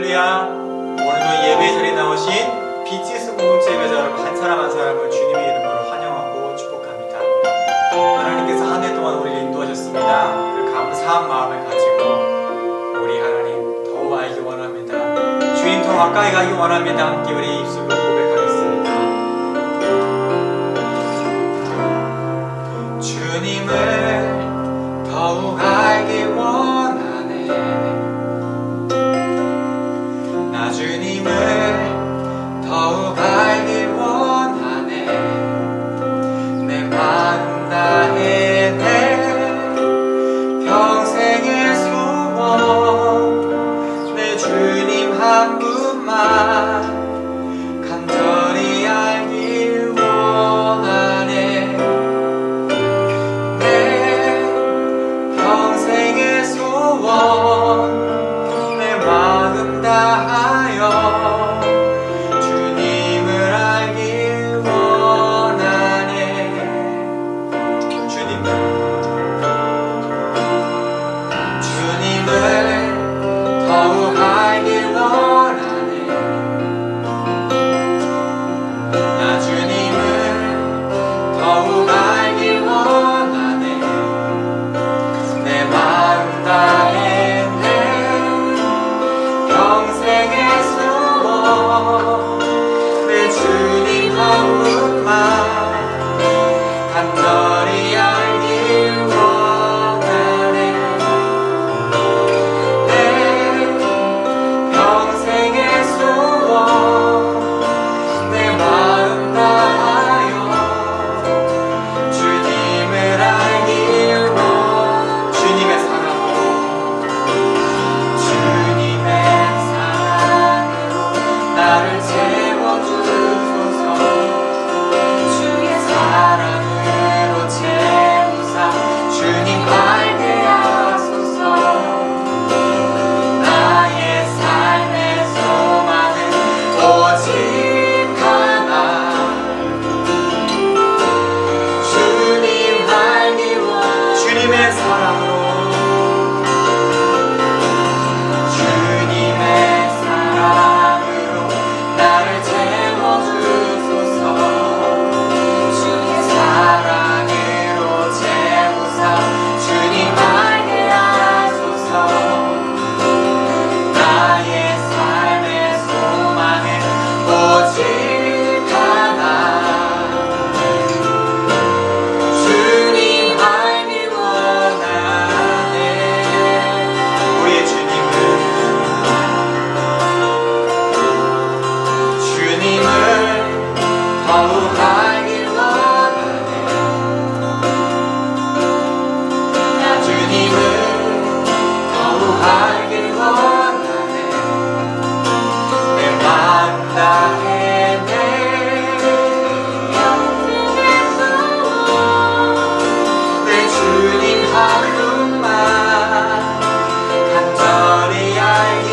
할렐루야. 오늘도 예배 자리에 나오신 BTS 공동체 예배자 여러분 한 사람 한 사람을 주님의 이름으로 환영하고 축복합니다. 하나님께서 한 해 동안 우리를 인도하셨습니다. 그 감사한 마음을 가지고 우리 하나님 더 알기 원합니다. 주님 더 가까이 가기 원합니다. 함께 우리 입술로 고백하겠습니다. 주님을 더욱 알기 원하네. 나 주님을 더욱 알기 원하네. 내 마음 다해 내 평생의 소원 내 주님 한 분만 간절히 알길 원하네. 내 평생의 소원 내 마음 다하여 주님을 알길 원하네. 주님을 더욱 알길 원하네. 나 주님을 더욱 알길 원하네. 내 마음 다해 내 평생의 소원 내 주님 한 분만 간절히 알길 원하네. 내 평생의 소원 내 마음 다하여 주님을 알길 원. 주님의 사랑으로 나를 채워주소서. 주의 사랑으로 채우사 주님 알게 하소서. 나의 삶의 소망은 오직 하나. 주님 알기 원. 주님의 사랑으로 주님의 사랑으로 나를 채워주소서. 주의 사랑으로 채우사 주님 알게 하소서. 나의 삶의 소망은 오직 하나. 주님 알기 원하네. 우리의 주님을 더욱 알길 원하네. 나 주님을 더욱 알길 원하네. 내 마음 다해 내 평생의 소원 내 주님 한 분만 간절히 알길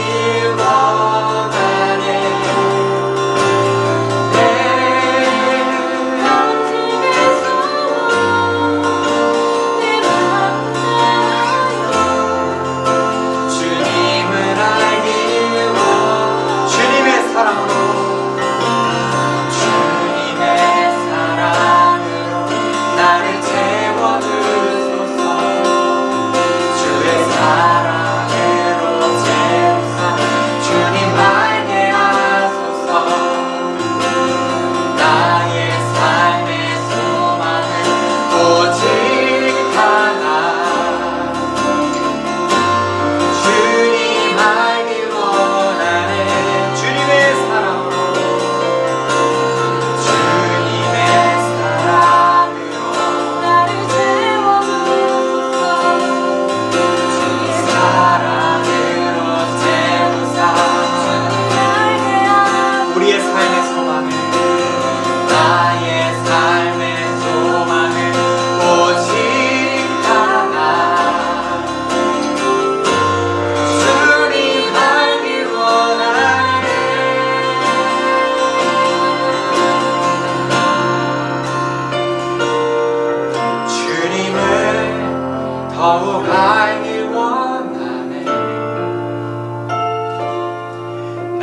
원하네. 주님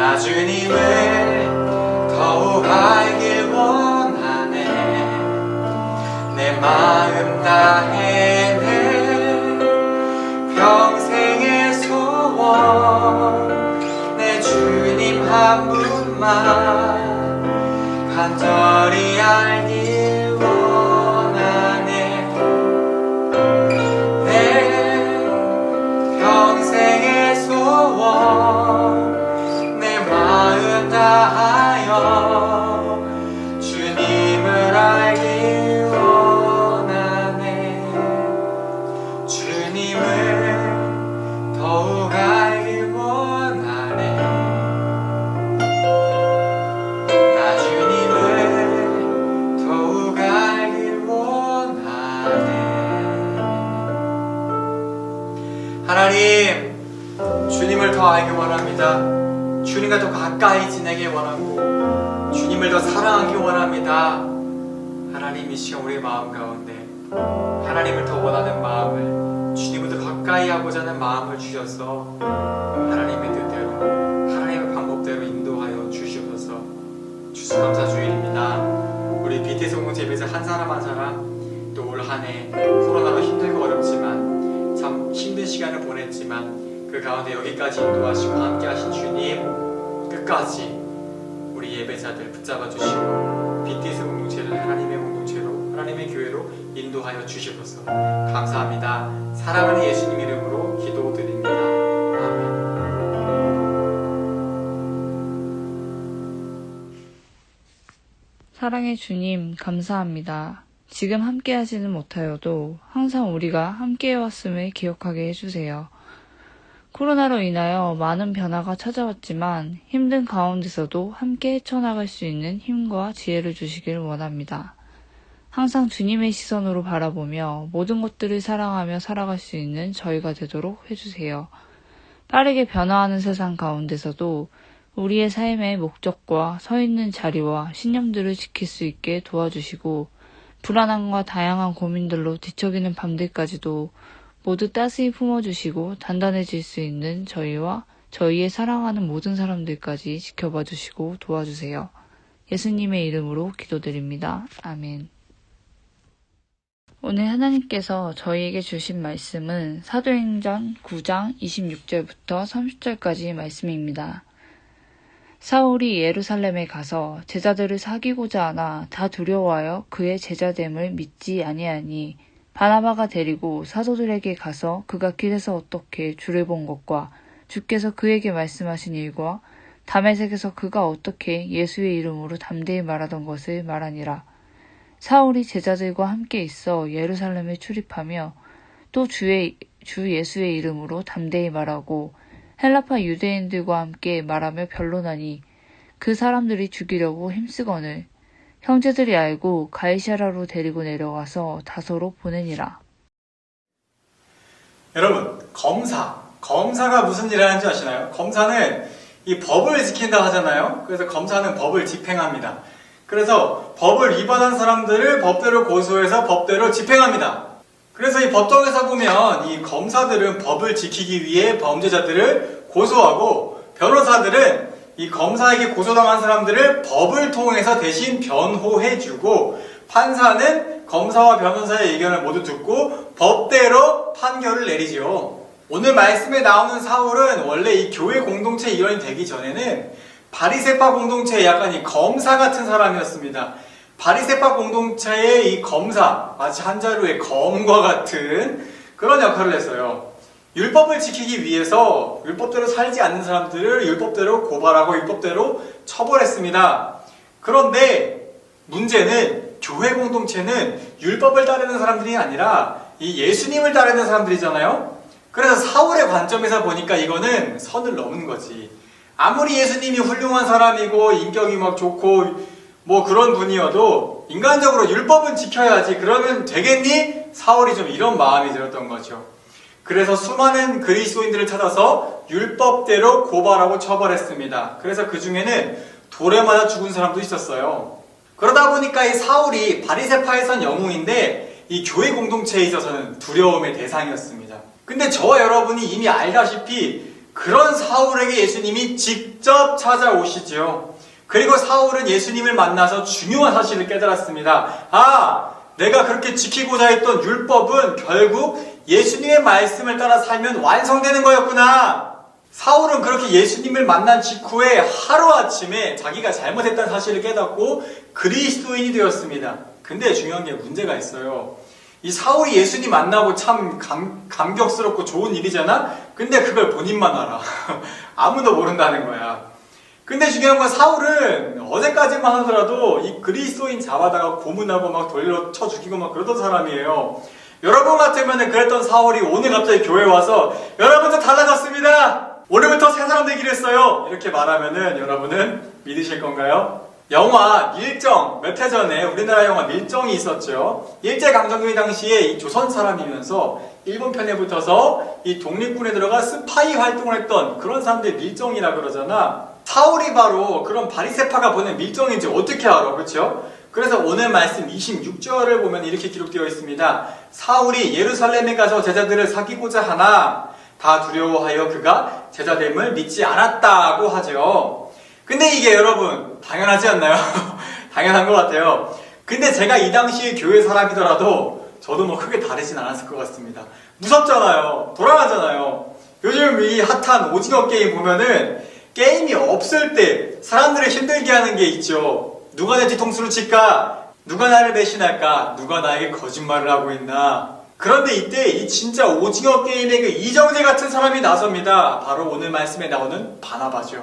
나 주님을 더욱 알길 원하네. 내 마음 다해 내 평생의 소원, 내 주님 한 분만 간절히 알길 원하네. 내 평생의 소원, 내 마음 다하여 주님을 알길 원하네. 주님을 더욱 알길 원하네. 나 주님을 더욱 알길 원하네. 하나님, 주님을 더 알길 원합니다. 주님과 더 가까이 지내길 원하고 주님을 더 사랑하길 원합니다. 하나님, 이 시간 우리의 마음 가운데 하나님을 더 원하는 마음을, 주님을 더 가까이 하고자 하는 마음을 주셔서 하나님의 뜻대로, 하나님의 방법대로 인도하여 주시옵소서. 주님 감사 주일입니다. 우리 BTS 공동체 예배에서 한 사람 한 사람 또 올 한 해 코로나로 힘들고 어렵지만 참 힘든 시간을 보냈지만 그 가운데 여기까지 인도하시고 함께 하신 주님, 끝까지 우리 예배자들 붙잡아 주시고 BTS 공동체를 하나님의 공동체로, 하나님의 교회로 인도하여 주시옵소서. 감사합니다. 사랑하는 예수님 이름으로 기도드립니다. 아멘. 사랑의 주님, 감사합니다. 지금 함께 하지는 못하여도 항상 우리가 함께 해왔음을 기억하게 해주세요. 코로나로 인하여 많은 변화가 찾아왔지만 힘든 가운데서도 함께 헤쳐나갈 수 있는 힘과 지혜를 주시길 원합니다. 항상 주님의 시선으로 바라보며 모든 것들을 사랑하며 살아갈 수 있는 저희가 되도록 해주세요. 빠르게 변화하는 세상 가운데서도 우리의 삶의 목적과 서 있는 자리와 신념들을 지킬 수 있게 도와주시고, 불안함과 다양한 고민들로 뒤척이는 밤들까지도 모두 따스히 품어주시고 단단해질 수 있는 저희와 저희의 사랑하는 모든 사람들까지 지켜봐 주시고 도와주세요. 예수님의 이름으로 기도드립니다. 아멘. 오늘 하나님께서 저희에게 주신 말씀은 사도행전 9장 26절부터 30절까지 말씀입니다. 사울이 예루살렘에 가서 제자들을 사귀고자 하나 다 두려워하여 그의 제자됨을 믿지 아니하니, 바나바가 데리고 사도들에게 가서 그가 길에서 어떻게 주를 본 것과 주께서 그에게 말씀하신 일과 다메섹에서 그가 어떻게 예수의 이름으로 담대히 말하던 것을 말하니라. 사울이 제자들과 함께 있어 예루살렘에 출입하며 또 주 예수의 이름으로 담대히 말하고 헬라파 유대인들과 함께 말하며 변론하니, 그 사람들이 죽이려고 힘쓰거늘 형제들이 알고 가이사랴로 데리고 내려가서 다소로 보내니라. 여러분, 검사가 무슨 일을 하는지 아시나요? 검사는 이 법을 지킨다 하잖아요. 그래서 검사는 법을 집행합니다. 그래서 법을 위반한 사람들을 법대로 고소해서 법대로 집행합니다. 그래서 이 법정에서 보면 이 검사들은 법을 지키기 위해 범죄자들을 고소하고, 변호사들은 이 검사에게 고소당한 사람들을 법을 통해서 대신 변호해주고, 판사는 검사와 변호사의 의견을 모두 듣고 법대로 판결을 내리지요. 오늘 말씀에 나오는 사울은 원래 이 교회 공동체 일원이 되기 전에는 바리새파 공동체의 약간 이 검사 같은 사람이었습니다. 바리새파 공동체의 이 검사, 마치 한자로의 검과 같은 그런 역할을 했어요. 율법을 지키기 위해서 율법대로 살지 않는 사람들을 율법대로 고발하고 율법대로 처벌했습니다. 그런데 문제는 교회 공동체는 율법을 따르는 사람들이 아니라 이 예수님을 따르는 사람들이잖아요. 그래서 사울의 관점에서 보니까 이거는 선을 넘은 거지. 아무리 예수님이 훌륭한 사람이고 인격이 막 좋고 뭐 그런 분이어도 인간적으로 율법은 지켜야지, 그러면 되겠니? 사울이 좀 이런 마음이 들었던 거죠. 그래서 수많은 그리스도인들을 찾아서 율법대로 고발하고 처벌했습니다. 그래서 그 중에는 돌에 맞아 죽은 사람도 있었어요. 그러다 보니까 이 사울이 바리새파에선 영웅인데 이 교회 공동체에 있어서는 두려움의 대상이었습니다. 근데 저와 여러분이 이미 알다시피 그런 사울에게 예수님이 직접 찾아오시죠. 그리고 사울은 예수님을 만나서 중요한 사실을 깨달았습니다. 아, 내가 그렇게 지키고자 했던 율법은 결국 예수님의 말씀을 따라 살면 완성되는 거였구나. 사울은 그렇게 예수님을 만난 직후에 하루아침에 자기가 잘못했다는 사실을 깨닫고 그리스도인이 되었습니다. 근데 중요한 게 문제가 있어요. 이 사울이 예수님 만나고 참 감격스럽고 좋은 일이잖아? 근데 그걸 본인만 알아. 아무도 모른다는 거야. 근데 중요한 건 사울은 어제까지만 하더라도 이 그리스도인 잡아다가 고문하고 막 돌려 쳐 죽이고 막 그러던 사람이에요. 여러분 같으면 그랬던 사울이 오늘 갑자기 교회 와서 여러분 저 달라졌습니다. 오늘부터 새 사람 되기로 했어요. 이렇게 말하면은 여러분은 믿으실 건가요? 영화 밀정, 몇 해 전에 우리나라 영화 밀정이 있었죠. 일제강점기 당시에 이 조선 사람이면서 일본 편에 붙어서 이 독립군에 들어가 스파이 활동을 했던 그런 사람들 밀정이라 그러잖아. 사울이 바로 그런 바리새파가 보낸 밀정인지 어떻게 알아, 그렇죠? 그래서 오늘 말씀 26절을 보면 이렇게 기록되어 있습니다. 사울이 예루살렘에 가서 제자들을 사귀고자 하나 다 두려워하여 그가 제자됨을 믿지 않았다고 하죠. 근데 이게 여러분 당연하지 않나요? 당연한 것 같아요. 근데 제가 이 당시에 교회 사람이더라도 저도 뭐 크게 다르진 않았을 것 같습니다. 무섭잖아요. 돌아가잖아요. 요즘 이 핫한 오징어 게임 보면은 게임이 없을 때 사람들을 힘들게 하는 게 있죠. 누가 내 뒤통수를 칠까? 누가 나를 배신할까? 누가 나에게 거짓말을 하고 있나? 그런데 이때 이 진짜 오징어 게임의 그 이정재 같은 사람이 나섭니다. 바로 오늘 말씀에 나오는 바나바죠.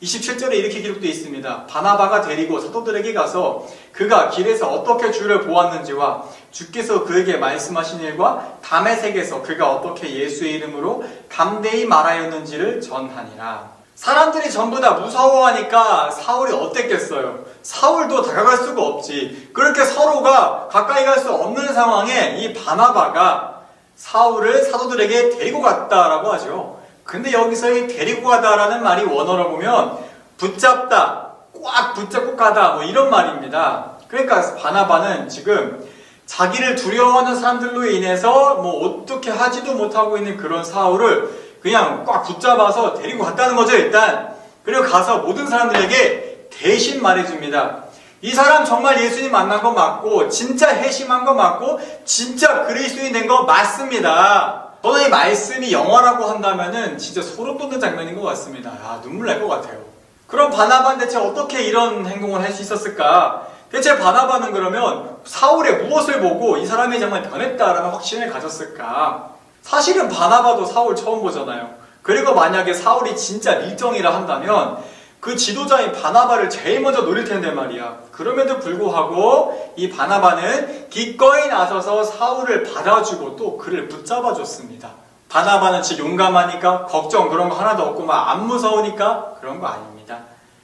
27절에 이렇게 기록되어 있습니다. 바나바가 데리고 사도들에게 가서 그가 길에서 어떻게 주를 보았는지와 주께서 그에게 말씀하신 일과 다메섹에서 그가 어떻게 예수의 이름으로 담대히 말하였는지를 전하니라. 사람들이 전부 다 무서워하니까 사울이 어땠겠어요? 사울도 다가갈 수가 없지. 그렇게 서로가 가까이 갈 수 없는 상황에 이 바나바가 사울을 사도들에게 데리고 갔다라고 하죠. 근데 여기서 이 데리고 가다라는 말이 원어로 보면 붙잡다, 꽉 붙잡고 가다 뭐 이런 말입니다. 그러니까 바나바는 지금 자기를 두려워하는 사람들로 인해서 뭐 어떻게 하지도 못하고 있는 그런 사울을 그냥 꽉 붙잡아서 데리고 갔다는 거죠, 일단. 그리고 가서 모든 사람들에게 대신 말해줍니다. 이 사람 정말 예수님 만난 거 맞고 진짜 회심한 거 맞고 진짜 그리스도인 된 거 맞습니다. 저는 이 말씀이 영화라고 한다면은 진짜 소름 돋는 장면인 것 같습니다. 아, 눈물 날 것 같아요. 그럼 바나바는 대체 어떻게 이런 행동을 할 수 있었을까? 대체 바나바는 그러면 사울의 무엇을 보고 이 사람이 정말 변했다라는 확신을 가졌을까? 사실은 바나바도 사울 처음 보잖아요. 그리고 만약에 사울이 진짜 밀정이라 한다면 그 지도자인 바나바를 제일 먼저 노릴 텐데 말이야. 그럼에도 불구하고 이 바나바는 기꺼이 나서서 사울을 받아주고 또 그를 붙잡아줬습니다. 바나바는 즉 용감하니까 걱정 그런 거 하나도 없고 막 안 무서우니까 그런 거 아닙니다.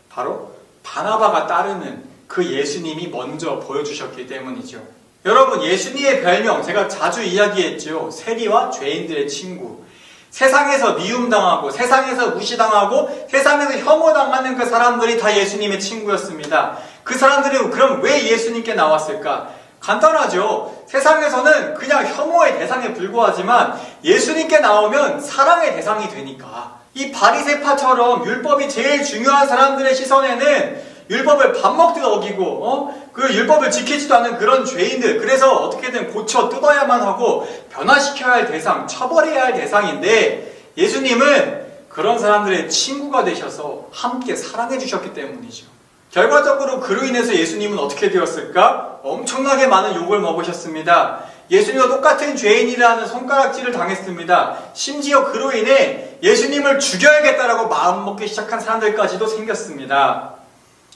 바로 바나바가 따르는 그 예수님이 먼저 보여주셨기 때문이죠. 여러분, 예수님의 별명 제가 자주 이야기했죠. 세리와 죄인들의 친구. 세상에서 미움당하고 세상에서 무시당하고 세상에서 혐오당하는 그 사람들이 다 예수님의 친구였습니다. 그 사람들이 그럼 왜 예수님께 나왔을까? 간단하죠. 세상에서는 그냥 혐오의 대상에 불과하지만 예수님께 나오면 사랑의 대상이 되니까. 이 바리새파처럼 율법이 제일 중요한 사람들의 시선에는 율법을 밥 먹듯 어기고 그 율법을 지키지도 않는 그런 죄인들, 그래서 어떻게든 고쳐 뜯어야만 하고 변화시켜야 할 대상, 처벌해야 할 대상인데 예수님은 그런 사람들의 친구가 되셔서 함께 사랑해 주셨기 때문이죠. 결과적으로 그로 인해서 예수님은 어떻게 되었을까? 엄청나게 많은 욕을 먹으셨습니다. 예수님과 똑같은 죄인이라는 손가락질을 당했습니다. 심지어 그로 인해 예수님을 죽여야겠다라고 마음먹기 시작한 사람들까지도 생겼습니다.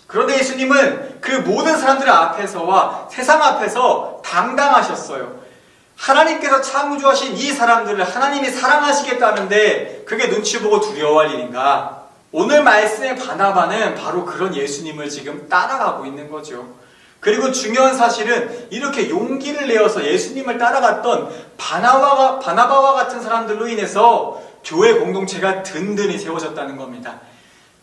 그런데 예수님은 그 모든 사람들 앞에서와 세상 앞에서 당당하셨어요. 하나님께서 창조하신 이 사람들을 하나님이 사랑하시겠다는데 그게 눈치 보고 두려워할 일인가? 오늘 말씀의 바나바는 바로 그런 예수님을 지금 따라가고 있는 거죠. 그리고 중요한 사실은 이렇게 용기를 내어서 예수님을 따라갔던 바나바와 같은 사람들로 인해서 교회 공동체가 든든히 세워졌다는 겁니다.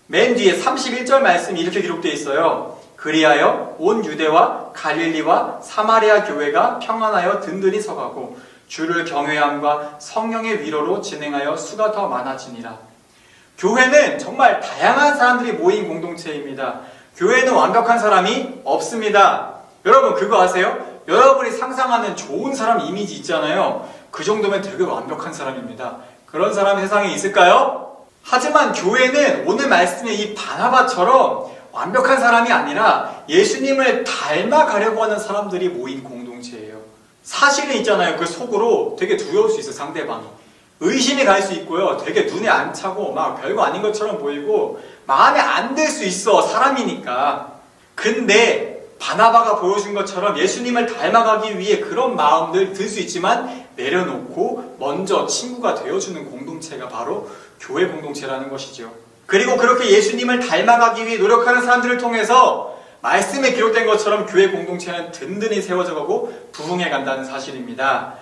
맨 뒤에 31절 말씀이 이렇게 기록되어 있어요. 그리하여 온 유대와 갈릴리와 사마리아 교회가 평안하여 든든히 서가고 주를 경외함과 성령의 위로로 진행하여 수가 더 많아지니라. 교회는 정말 다양한 사람들이 모인 공동체입니다. 교회는 완벽한 사람이 없습니다. 여러분 그거 아세요? 여러분이 상상하는 좋은 사람 이미지 있잖아요. 그 정도면 되게 완벽한 사람입니다. 그런 사람이 세상에 있을까요? 하지만 교회는 오늘 말씀의 이 바나바처럼 완벽한 사람이 아니라 예수님을 닮아가려고 하는 사람들이 모인 공동체예요. 사실은 있잖아요. 그 속으로 되게 두려울 수 있어, 상대방이. 의심이 갈 수 있고요. 되게 눈에 안 차고 막 별거 아닌 것처럼 보이고 마음에 안 들 수 있어, 사람이니까. 근데 바나바가 보여준 것처럼 예수님을 닮아가기 위해 그런 마음들 들 수 있지만 내려놓고 먼저 친구가 되어주는 공동체가 바로 교회 공동체라는 것이죠. 그리고 그렇게 예수님을 닮아가기 위해 노력하는 사람들을 통해서 말씀에 기록된 것처럼 교회 공동체는 든든히 세워져 가고 부흥해 간다는 사실입니다.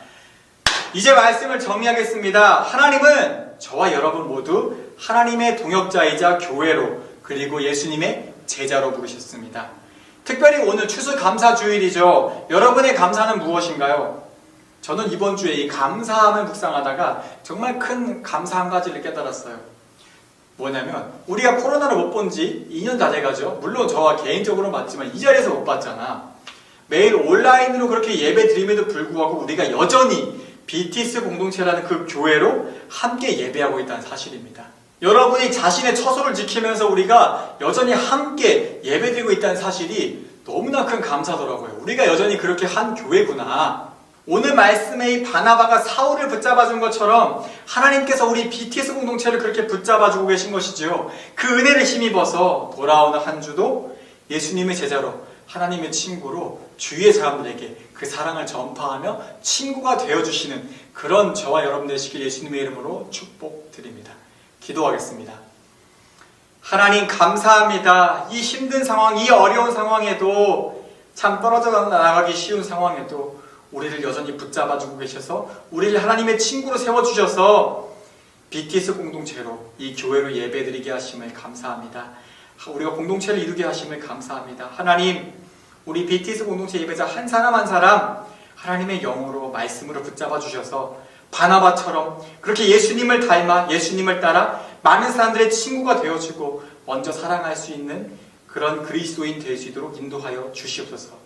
이제 말씀을 정리하겠습니다. 하나님은 저와 여러분 모두 하나님의 동역자이자 교회로 그리고 예수님의 제자로 부르셨습니다. 특별히 오늘 추수감사주일이죠. 여러분의 감사는 무엇인가요? 저는 이번 주에 이 감사함을 묵상하다가 정말 큰 감사 한 가지를 깨달았어요. 뭐냐면 우리가 코로나를 못 본 지 2년 다 돼가죠. 물론 저와 개인적으로 맞지만 이 자리에서 못 봤잖아. 매일 온라인으로 그렇게 예배 드림에도 불구하고 우리가 여전히 BTS 공동체라는 그 교회로 함께 예배하고 있다는 사실입니다. 여러분이 자신의 처소를 지키면서 우리가 여전히 함께 예배드리고 있다는 사실이 너무나 큰 감사더라고요. 우리가 여전히 그렇게 한 교회구나. 오늘 말씀에 이 바나바가 사울을 붙잡아준 것처럼 하나님께서 우리 BTS 공동체를 그렇게 붙잡아주고 계신 것이지요. 그 은혜를 힘입어서 돌아오는 한 주도 예수님의 제자로 하나님의 친구로 주위의 사람들에게 그 사랑을 전파하며 친구가 되어주시는 그런 저와 여러분 되시길 예수님의 이름으로 축복드립니다. 기도하겠습니다. 하나님 감사합니다. 이 힘든 상황, 이 어려운 상황에도 참 떨어져 나가기 쉬운 상황에도 우리를 여전히 붙잡아주고 계셔서 우리를 하나님의 친구로 세워주셔서 BTS 공동체로 이 교회로 예배드리게 하심을 감사합니다. 우리가 공동체를 이루게 하심을 감사합니다. 하나님, 우리 BTS 공동체 예배자 한 사람 한 사람 하나님의 영으로 말씀으로 붙잡아 주셔서 바나바처럼 그렇게 예수님을 닮아 예수님을 따라 많은 사람들의 친구가 되어주고 먼저 사랑할 수 있는 그런 그리스도인 될 수 있도록 인도하여 주시옵소서.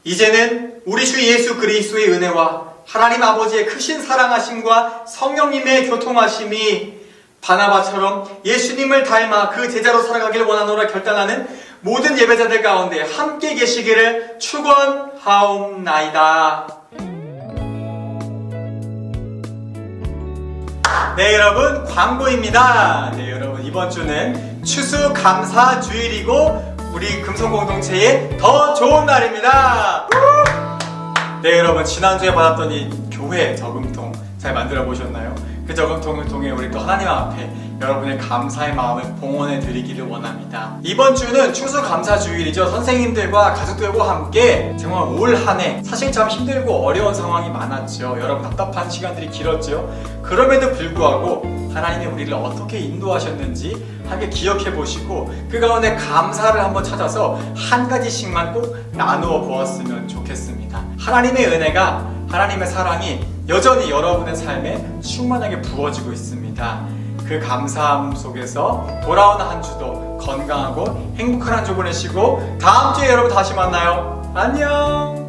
이제는 우리 주 예수 그리스도의 은혜와 하나님 아버지의 크신 사랑하심과 성령님의 교통하심이 바나바처럼 예수님을 닮아 그 제자로 살아가길 원하노라 결단하는 모든 예배자들 가운데 함께 계시기를 축원하옵나이다. 네, 여러분, 광고입니다. 네, 여러분, 이번 주는 추수감사주일이고 우리 금성공동체의 더 좋은 날입니다. 네, 여러분, 지난주에 받았던 이 교회 저금통 잘 만들어 보셨나요? 그 저금통을 통해 우리 또 하나님 앞에 여러분의 감사의 마음을 봉헌해 드리기를 원합니다. 이번 주는 추수감사주일이죠. 선생님들과 가족들과 함께 정말 올 한 해 사실 참 힘들고 어려운 상황이 많았죠. 여러분 답답한 시간들이 길었죠. 그럼에도 불구하고 하나님이 우리를 어떻게 인도하셨는지 함께 기억해 보시고 그 가운데 감사를 한번 찾아서 한 가지씩만 꼭 나누어 보았으면 좋겠습니다. 하나님의 은혜가, 하나님의 사랑이 여전히 여러분의 삶에 충만하게 부어지고 있습니다. 그 감사함 속에서 돌아오는 한 주도 건강하고 행복한 한 주 보내시고 다음 주에 여러분 다시 만나요. 안녕.